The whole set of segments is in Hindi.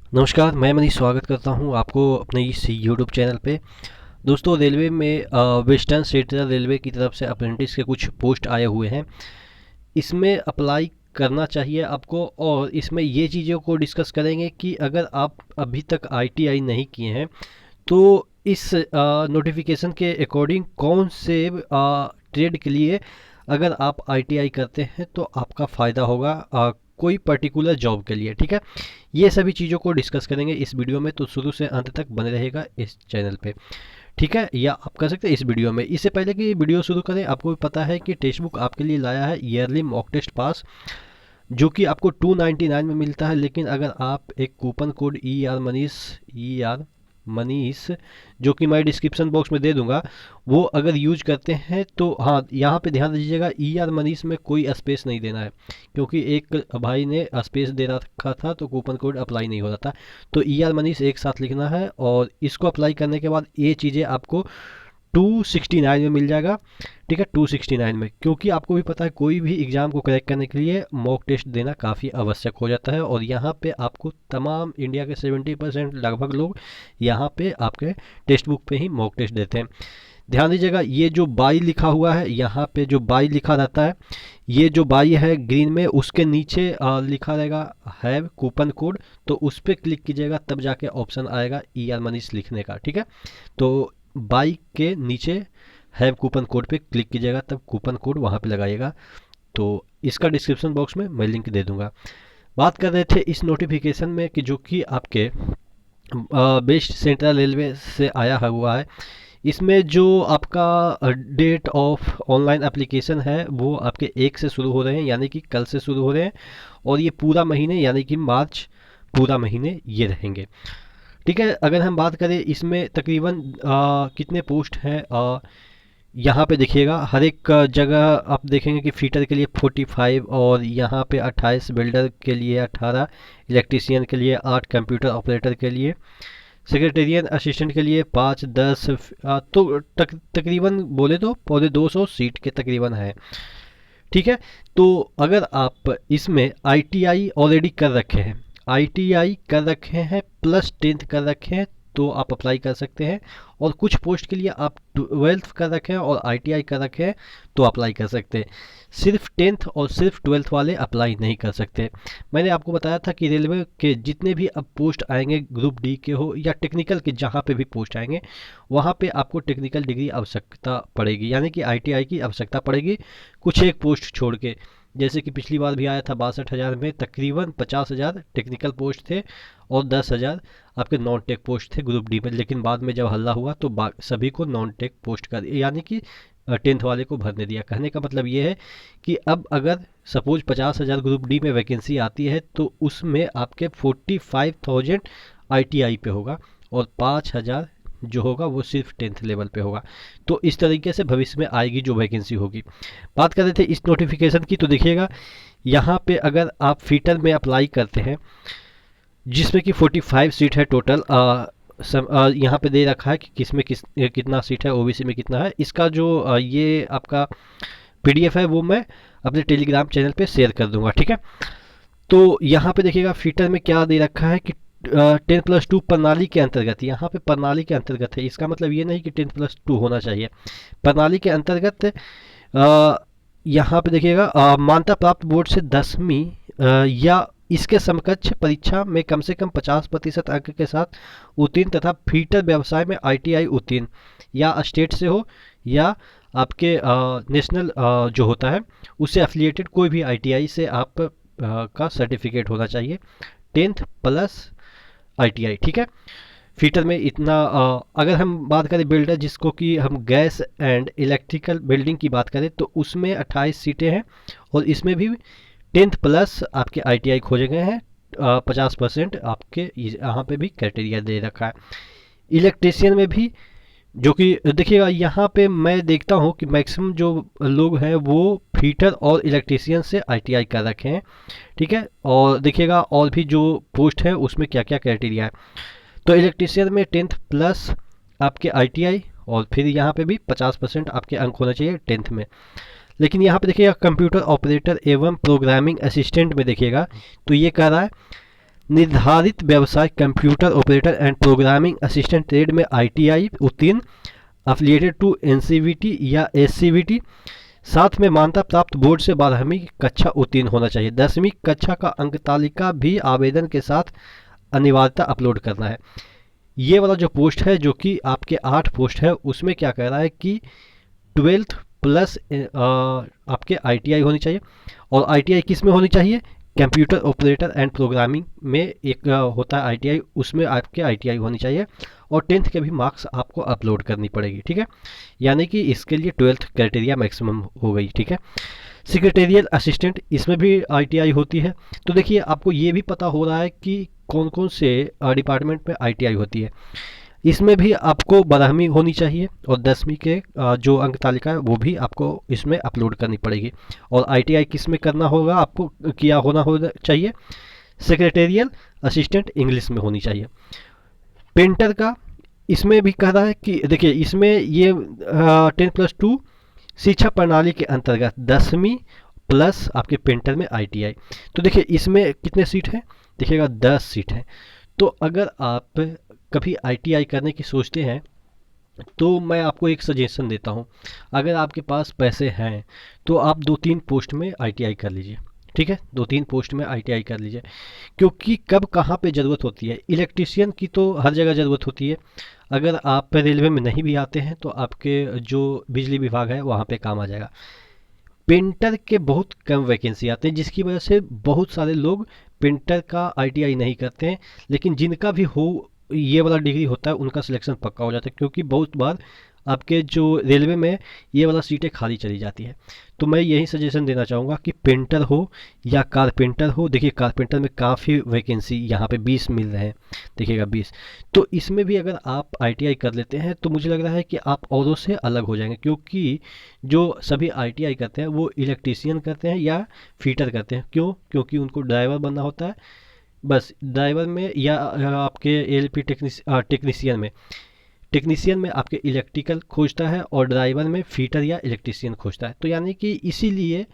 नमस्कार, मैं मनीष स्वागत करता हूं आपको अपने इस यूट्यूब चैनल पे। दोस्तों, रेलवे में वेस्टर्न सेंट्रल रेलवे की तरफ से अप्रेंटिस के कुछ पोस्ट आए हुए हैं। इसमें अप्लाई करना चाहिए आपको और इसमें ये चीज़ों को डिस्कस करेंगे कि अगर आप अभी तक आईटीआई नहीं किए हैं तो इस नोटिफिकेशन के अकॉर्डिंग कौन से ट्रेड के लिए अगर आप आईटीआई करते हैं तो आपका फ़ायदा होगा कोई पर्टिकुलर जॉब के लिए। ठीक है, ये सभी चीज़ों को डिस्कस करेंगे इस वीडियो में, तो शुरू से अंत तक बने रहेगा इस चैनल पे। ठीक है, या आप कर सकते हैं इस वीडियो में। इससे पहले कि वीडियो शुरू करें, आपको भी पता है कि टेक्स्ट बुक आपके लिए लाया है ईयरली मॉक टेस्ट पास, जो कि आपको 299 में मिलता है। लेकिन अगर आप एक coupon code E R Manish जो कि मैं डिस्क्रिप्शन बॉक्स में दे दूंगा, वो अगर यूज करते हैं तो हाँ, यहाँ पे ध्यान दीजिएगा ई आर मनीष में कोई स्पेस नहीं देना है, क्योंकि एक भाई ने स्पेस दे रखा था तो कूपन कोड अप्लाई नहीं हो रहा था। तो ई आर मनीष एक साथ लिखना है और इसको अप्लाई करने के बाद ये चीज़ें आपको 269 में मिल जाएगा। ठीक है, 269 में, क्योंकि आपको भी पता है कोई भी एग्ज़ाम को क्रैक करने के लिए मॉक टेस्ट देना काफ़ी आवश्यक हो जाता है। और यहाँ पे आपको तमाम इंडिया के 70% लगभग लोग यहाँ पे आपके टेक्स्ट बुक पे ही मॉक टेस्ट देते हैं। ध्यान दीजिएगा, ये जो बाई लिखा हुआ है, यहाँ पे जो बाई लिखा रहता है, ये जो बाई है ग्रीन में, उसके नीचे लिखा रहेगा हैव कूपन कोड, तो उस पर क्लिक कीजिएगा, तब जाके ऑप्शन आएगा ई आर मनीष लिखने का। ठीक है, तो बाई के नीचे हैव कूपन कोड पे क्लिक कीजिएगा, तब कूपन कोड वहाँ पे लगाइएगा। तो इसका डिस्क्रिप्शन बॉक्स में मैं लिंक दे दूंगा। बात कर रहे थे इस नोटिफिकेशन में कि जो कि आपके बेस्ट सेंट्रल रेलवे से आया हुआ है। इसमें जो आपका डेट ऑफ ऑनलाइन एप्लीकेशन है वो आपके 1 से शुरू हो रहे हैं, यानी कि कल से शुरू हो रहे हैं, और ये पूरा महीने यानी कि मार्च पूरा महीने ये रहेंगे। ठीक है, अगर हम बात करें इसमें तकरीबन कितने पोस्ट हैं, यहाँ पे देखिएगा हर एक जगह आप देखेंगे कि फीटर के लिए 45 और यहाँ पे 28, बिल्डर के लिए 18, इलेक्ट्रीशियन के लिए 8, कंप्यूटर ऑपरेटर के लिए, सेक्रेटेरियन असिस्टेंट के लिए 5, 10, तो तकरीबन बोले तो पौने 200 सीट के तकरीबन है। ठीक है, तो अगर आप इसमें आईटीआई ऑलरेडी कर रखे हैं, आईटीआई कर रखे हैं प्लस 10th कर रखे हैं, तो आप अप्लाई कर सकते हैं। और कुछ पोस्ट के लिए आप 12th कर रखे हैं और आईटीआई कर रखे हैं तो अप्लाई कर सकते हैं। सिर्फ 10th और सिर्फ 12th वाले अप्लाई नहीं कर सकते। मैंने आपको बताया था कि रेलवे के जितने भी अब पोस्ट आएंगे, ग्रुप डी के हो या टेक्निकल के जहाँ पे भी पोस्ट आएंगे, वहाँ पे आपको टेक्निकल डिग्री आवश्यकता पड़ेगी, यानी कि आईटीआई की आवश्यकता पड़ेगी, कुछ एक पोस्ट छोड़ के। जैसे कि पिछली बार भी आया था 62,000 में तकरीबन 50,000 टेक्निकल पोस्ट थे और 10,000 आपके नॉन टेक पोस्ट थे ग्रुप डी में। लेकिन बाद में जब हल्ला हुआ तो सभी को नॉन टेक पोस्ट कर दिया, यानी कि 10th वाले को भरने दिया। कहने का मतलब ये है कि अब अगर सपोज 50,000 ग्रुप डी में वैकेंसी आती है तो उसमें आपके 45,000 आईटीआई पे होगा और 5,000 जो होगा वो सिर्फ 10th लेवल पे होगा। तो इस तरीके से भविष्य में आएगी जो वैकेंसी होगी। बात कर रहे थे इस नोटिफिकेशन की, तो देखिएगा यहाँ पे अगर आप फीटर में अप्लाई करते हैं जिसमें कि 45 सीट है टोटल, यहाँ पे दे रखा है कि किसमें कितना सीट है, ओबीसी में कितना है। इसका जो ये आपका पीडीएफ है वो मैं अपने टेलीग्राम चैनल पे शेयर कर दूंगा। ठीक है, तो यहाँ पे देखिएगा फीटर में क्या दे रखा है कि 10+2 प्रणाली के अंतर्गत, यहाँ पे प्रणाली के अंतर्गत है। इसका मतलब ये नहीं कि 10+2 होना चाहिए, प्रणाली के अंतर्गत। यहाँ पे देखिएगा मान्यता प्राप्त बोर्ड से 10वीं या इसके समकक्ष परीक्षा में कम से कम 50% अंक के साथ उत्तीर्ण तथा फीटर व्यवसाय में आईटीआई उत्तीर्ण, या स्टेट से हो या आपके नेशनल जो होता है उससे एफिलिएटेड कोई भी आईटीआई से आप का सर्टिफिकेट होना चाहिए, 10th प्लस आईटीआई। ठीक है, फीटर में इतना। अगर हम बात करें बिल्डर, जिसको कि हम गैस एंड इलेक्ट्रिकल बिल्डिंग की बात करें, तो उसमें 28 सीटें हैं और इसमें भी 10th प्लस आपके आईटीआई खोजे गए हैं। 50% आपके यहाँ पे भी क्राइटेरिया दे रखा है। इलेक्ट्रीशियन में भी, जो कि देखिएगा यहाँ पे मैं देखता हूँ कि मैक्सिमम जो लोग हैं वो फीटर और इलेक्ट्रीशियन से आईटीआई कर रखे हैं। ठीक है, और देखिएगा और भी जो पोस्ट है उसमें क्या क्या क्राइटेरिया है। तो इलेक्ट्रीशियन में 10th प्लस आपके आईटीआई और फिर यहाँ पे भी 50% आपके अंक होना चाहिए 10th में। लेकिन यहाँ पे देखिएगा कंप्यूटर ऑपरेटर एवं प्रोग्रामिंग असिस्टेंट में देखिएगा तो ये कह रहा है निर्धारित व्यवसाय computer operator and programming assistant trade में ITI उत्तीर्ण, अफिलिएटेड टू NCVT या SCVT, साथ में मान्यता प्राप्त बोर्ड से 12वीं कक्षा उत्तीर्ण होना चाहिए। 10वीं कक्षा का अंक तालिका भी आवेदन के साथ अनिवार्यता अपलोड करना है। ये वाला जो पोस्ट है, जो कि आपके 8 पोस्ट है, उसमें क्या कह रहा है कि 12th प्लस आपके ITI होनी चाहिए। और ITI किस में होनी चाहिए? कंप्यूटर ऑपरेटर एंड प्रोग्रामिंग में एक होता है ITI, उसमें आपके ITI होनी चाहिए। और 10th के भी मार्क्स आपको अपलोड करनी पड़ेगी, ठीक है। यानी कि इसके लिए 12th क्राइटेरिया मैक्सिमम हो गई, ठीक है। सेक्रेटेरियल असिस्टेंट, इसमें भी ITI होती है। तो देखिए, आपको ये भी पता हो रहा है कि कौन कौन से डिपार्टमेंट में ITI होती है। इसमें भी आपको 12वीं होनी चाहिए और 10वीं के जो अंक तालिका है वो भी आपको इसमें अपलोड करनी पड़ेगी। और ITI किस में करना होगा, आपको किया होना चाहिए? सेक्रेटेरियल असिस्टेंट इंग्लिश में होनी चाहिए। पेंटर का इसमें भी कह रहा है कि देखिए, इसमें ये 10+2 शिक्षा प्रणाली के अंतर्गत 10वीं प्लस आपके पेंटर में ITI। तो देखिए, इसमें कितने सीट हैं? देखिएगा 10 सीट हैं। तो अगर आप कभी ITI करने की सोचते हैं तो मैं आपको एक सजेशन देता हूँ। अगर आपके पास पैसे हैं तो आप 2-3 पोस्ट में ITI कर लीजिए, ठीक है। 2-3 पोस्ट में ITI कर लीजिए, क्योंकि कब कहाँ पे ज़रूरत होती है। इलेक्ट्रीशियन की तो हर जगह ज़रूरत होती है। अगर आप रेलवे में नहीं भी आते हैं तो आपके जो बिजली विभाग है वहाँ पे काम आ जाएगा। पेंटर के बहुत कम वैकेंसी आते हैं, जिसकी वजह से बहुत सारे लोग पेंटर का ITI नहीं करते हैं। लेकिन जिनका भी हो ये वाला डिग्री होता है उनका सिलेक्शन पक्का हो जाता है, क्योंकि बहुत बार आपके जो रेलवे में ये वाला सीटें खाली चली जाती है। तो मैं यही सजेशन देना चाहूँगा कि पेंटर हो या कारपेंटर हो। देखिए, कारपेंटर में काफ़ी वैकेंसी यहाँ पे 20 मिल रहे हैं, देखिएगा 20। तो इसमें भी अगर आप ITI कर लेते हैं तो मुझे लग रहा है कि आप औरों से अलग हो जाएंगे, क्योंकि जो सभी ITI करते हैं वो इलेक्ट्रीशियन करते हैं या फिटर करते हैं। क्यों? क्योंकि उनको ड्राइवर बनना होता है। बस ड्राइवर में या आपके LP टेक्नीशियन में आपके इलेक्ट्रिकल खोजता है और ड्राइवर में फिटर या इलेक्ट्रीशियन खोजता है। तो यानी कि इसीलिए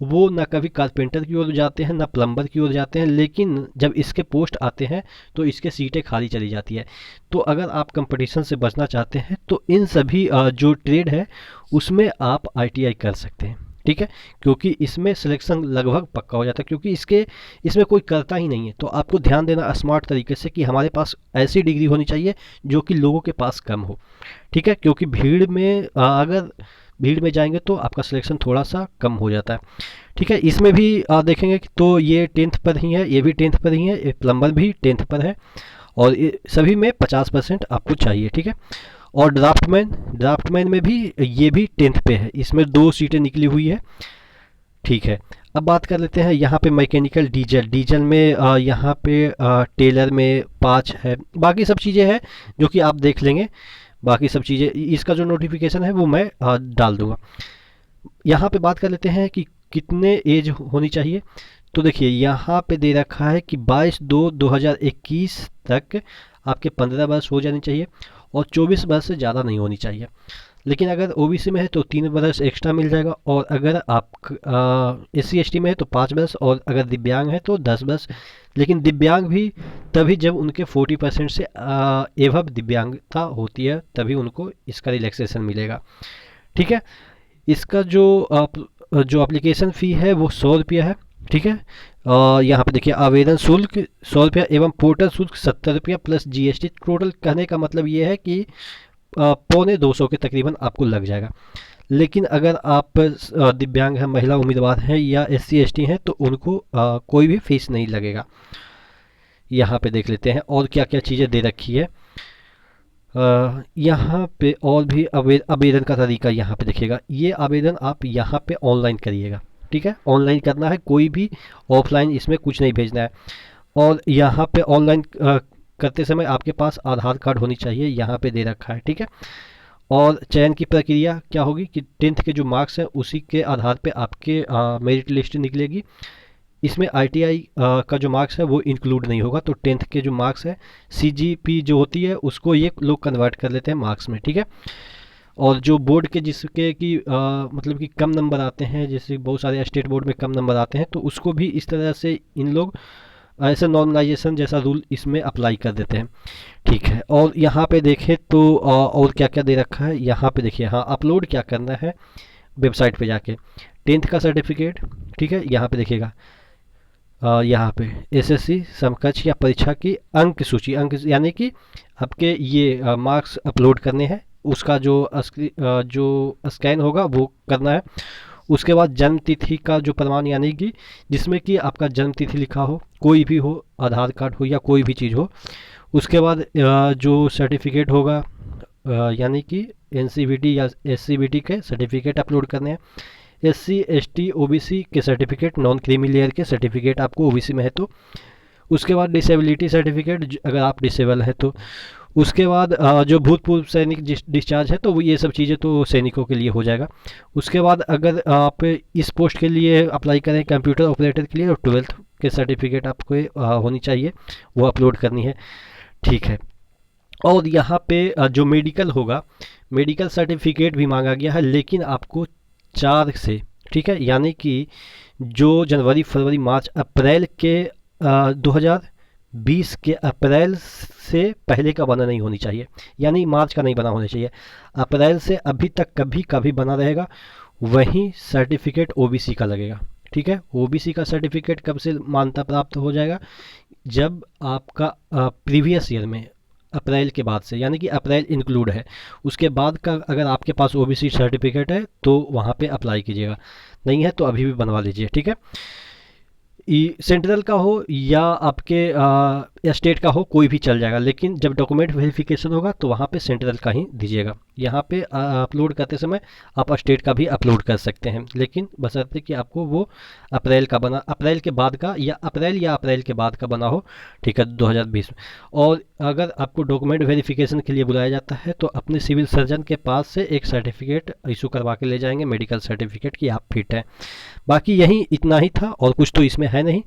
वो ना कभी कारपेंटर की ओर जाते हैं ना प्लम्बर की ओर जाते हैं। लेकिन जब इसके पोस्ट आते हैं तो इसके सीटें खाली चली जाती है। तो अगर आप कंपटीशन से बचना चाहते हैं तो इन सभी जो ट्रेड है उसमें आप ITI कर सकते हैं, ठीक है। क्योंकि इसमें सिलेक्शन लगभग पक्का हो जाता है, क्योंकि इसमें कोई करता ही नहीं है। तो आपको ध्यान देना स्मार्ट तरीके से कि हमारे पास ऐसी डिग्री होनी चाहिए जो कि लोगों के पास कम हो, ठीक है। क्योंकि भीड़ में अगर भीड़ में जाएंगे तो आपका सिलेक्शन थोड़ा सा कम हो जाता है, ठीक है। इसमें भी देखेंगे कि तो ये 10th पर ही है, ये भी 10th पर ही है, प्लम्बर भी 10th पर है। और सभी में 50% आपको चाहिए, ठीक है। और ड्राफ्टमैन में भी ये भी 10th पे है। इसमें 2 सीटें निकली हुई है, ठीक है। अब बात कर लेते हैं यहाँ पे मैकेनिकल डीजल में यहाँ पे टेलर में 5 है। बाकी सब चीज़ें हैं जो कि आप देख लेंगे। बाकी सब चीज़ें इसका जो नोटिफिकेशन है वो मैं डाल दूंगा। यहाँ पे बात कर लेते हैं कि कितने एज होनी चाहिए। तो देखिए, यहाँ पे दे रखा है कि 22/2/2021 तक आपके 15 वर्ष हो जानी चाहिए और 24 वर्ष से ज़्यादा नहीं होनी चाहिए। लेकिन अगर OBC में है तो 3 वर्ष एक्स्ट्रा मिल जाएगा, और अगर आप SC/ST में है तो 5 वर्ष, और अगर दिव्यांग है तो 10 वर्ष। लेकिन दिव्यांग भी तभी जब उनके 40% से एवब दिव्यांगता होती है, तभी उनको इसका रिलैक्सेशन मिलेगा, ठीक है। इसका जो एप्लीकेशन फ़ी है वो 100 रुपया है, ठीक है। यहाँ पे देखिए, आवेदन शुल्क 100 रुपया एवं पोर्टल शुल्क 70 रुपया प्लस GST। टोटल कहने का मतलब ये है कि 125 के तकरीबन आपको लग जाएगा। लेकिन अगर आप दिव्यांग हैं, महिला उम्मीदवार हैं या SC/ST हैं तो उनको कोई भी फीस नहीं लगेगा। यहाँ पे देख लेते हैं और क्या क्या चीज़ें दे रखी है। यहाँ पे और भी आवेदन का तरीका यहाँ पे देखिएगा। ये आवेदन आप यहाँ पे ऑनलाइन करिएगा, ठीक है। ऑनलाइन करना है, कोई भी ऑफलाइन इसमें कुछ नहीं भेजना है। और यहाँ पे ऑनलाइन करते समय आपके पास आधार कार्ड होनी चाहिए, यहाँ पे दे रखा है, ठीक है। और चयन की प्रक्रिया क्या होगी कि 10th के जो मार्क्स हैं उसी के आधार पे आपके मेरिट लिस्ट निकलेगी। इसमें ITI का जो मार्क्स है वो इंक्लूड नहीं होगा। तो 10th के जो मार्क्स है, CGP जो होती है उसको ये लोग कन्वर्ट कर लेते हैं मार्क्स में, ठीक है। और जो बोर्ड के जिसके कि मतलब कि कम नंबर आते हैं, जैसे बहुत सारे स्टेट बोर्ड में कम नंबर आते हैं, तो उसको भी इस तरह से इन लोग ऐसे नॉर्मलाइजेशन जैसा रूल इसमें अप्लाई कर देते हैं। ठीक है, और यहाँ पे देखें तो और क्या क्या दे रखा है यहाँ पे देखिए। हाँ, अपलोड क्या करना है वेबसाइट पे जाके, 10th का सर्टिफिकेट। ठीक है, यहाँ पे देखिएगा, यहाँ पे एसएससी समकक्ष या परीक्षा की अंक सूची, अंक यानी कि आपके ये मार्क्स अपलोड करने हैं, उसका जो स्कैन होगा वो करना है। उसके बाद जन्म तिथि का जो प्रमाण, यानी कि जिसमें कि आपका जन्म तिथि लिखा हो, कोई भी हो, आधार कार्ड हो या कोई भी चीज़ हो। उसके बाद जो सर्टिफिकेट होगा, यानी कि एनसीवीटी या एससीवीटी के सर्टिफिकेट अपलोड करने हैं। एससी एसटी ओबीसी के सर्टिफिकेट, नॉन क्रीमी लेयर के सर्टिफिकेट आपको ओबीसी में है तो। उसके बाद डिसेबिलिटी सर्टिफिकेट अगर आप डिसेबल है तो। उसके बाद जो भूतपूर्व सैनिक डिस्चार्ज है तो वो ये सब चीज़ें तो सैनिकों के लिए हो जाएगा। उसके बाद अगर आप इस पोस्ट के लिए अप्लाई करें कंप्यूटर ऑपरेटर के लिए, तो 12th के सर्टिफिकेट आपको होनी चाहिए, वो अपलोड करनी है। ठीक है, और यहाँ पे जो मेडिकल होगा, मेडिकल सर्टिफिकेट भी मांगा गया है, लेकिन आपको 4 से, ठीक है, यानी कि जो जनवरी फरवरी मार्च अप्रैल के 2020 के अप्रैल से पहले का बना नहीं होनी चाहिए, यानी मार्च का नहीं बना होना चाहिए। अप्रैल से अभी तक कभी कभी बना रहेगा, वहीं सर्टिफिकेट ओबीसी का लगेगा। ठीक है, ओबीसी का सर्टिफिकेट कब से मान्यता प्राप्त हो जाएगा, जब आपका प्रीवियस ईयर में अप्रैल के बाद से, यानी कि अप्रैल इंक्लूड है, उसके बाद का अगर आपके पास ओबीसी सर्टिफिकेट है तो वहाँ पे अप्लाई कीजिएगा, नहीं है तो अभी भी बनवा लीजिए। ठीक है, सेंट्रल का हो या आपके या स्टेट का हो, कोई भी चल जाएगा, लेकिन जब डॉक्यूमेंट वेरिफिकेशन होगा तो वहाँ पे सेंट्रल का ही दीजिएगा। यहाँ पे अपलोड करते समय आप स्टेट का भी अपलोड कर सकते हैं, लेकिन बशर्ते कि आपको वो अप्रैल के बाद का या अप्रैल के बाद का बना हो। ठीक है, 2020 में। और अगर आपको डॉक्यूमेंट वेरिफिकेशन के लिए बुलाया जाता है तो अपने सिविल सर्जन के पास से एक सर्टिफिकेट इशू करवा के ले जाएंगे, मेडिकल सर्टिफिकेट कि आप फिट हैं। बाकी यही इतना ही था, और कुछ तो इसमें है नहीं।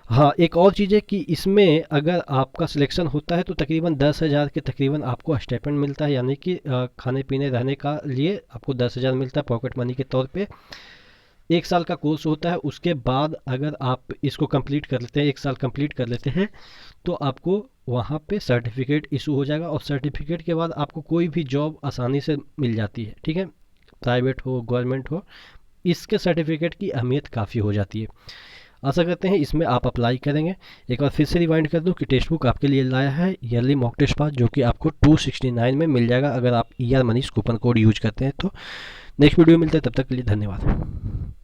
हाँ, एक और चीज़ है कि इसमें अगर आपका सिलेक्शन होता है तो तकरीबन 10,000 के तकरीबन आपको स्टाइपेंड मिलता है, यानी कि खाने पीने रहने का लिए आपको 10,000 मिलता है पॉकेट मनी के तौर पे। 1 साल का कोर्स होता है, उसके बाद अगर आप इसको कंप्लीट कर लेते हैं, 1 साल कंप्लीट कर लेते हैं, तो आपको वहाँ पे सर्टिफिकेट इशू हो जाएगा, और सर्टिफिकेट के बाद आपको कोई भी जॉब आसानी से मिल जाती है। ठीक है, प्राइवेट हो गवर्नमेंट हो, इसके सर्टिफिकेट की अहमियत काफ़ी हो जाती है। आशा करते हैं इसमें आप अप्लाई करेंगे। एक बार फिर से रिवाइंड कर दूं कि टेक्स्ट बुक आपके लिए लाया है ईयरली मॉक टेस्ट पास, जो कि आपको 269 में मिल जाएगा अगर आप ER Manish coupon code use करते हैं तो। नेक्स्ट वीडियो मिलते हैं, तब तक के लिए धन्यवाद।